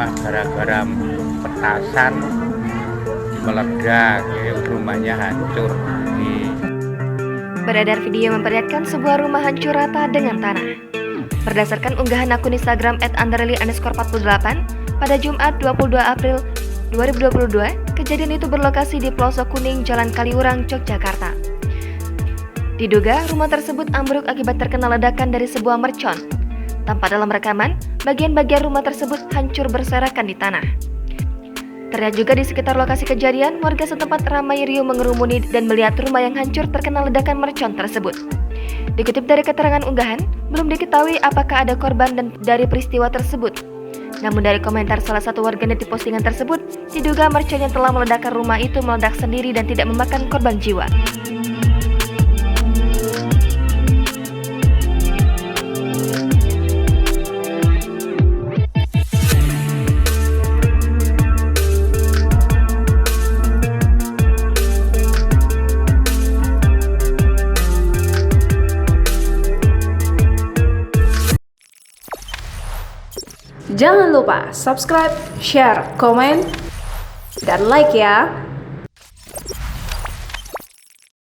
rumah gara-gara petasan meledak, ya, rumahnya hancur. Beredar video memperlihatkan sebuah rumah hancur rata dengan tanah. Berdasarkan unggahan akun Instagram @underly_48 pada Jumat 22 April 2022, kejadian itu berlokasi di Pelosok Kuning, Jalan Kaliurang, Yogyakarta. Diduga rumah tersebut ambruk akibat terkena ledakan dari sebuah mercon. Tampak dalam rekaman, bagian-bagian rumah tersebut hancur berserakan di tanah. Terlihat juga di sekitar lokasi kejadian, warga setempat ramai riuh mengerumuni dan melihat rumah yang hancur terkena ledakan mercon tersebut. Dikutip dari keterangan unggahan, belum diketahui apakah ada korban dari peristiwa tersebut. Namun dari komentar salah satu warganet di postingan tersebut, diduga mercon yang telah meledakkan rumah itu meledak sendiri dan tidak memakan korban jiwa. Jangan lupa subscribe, share, komen, dan like ya.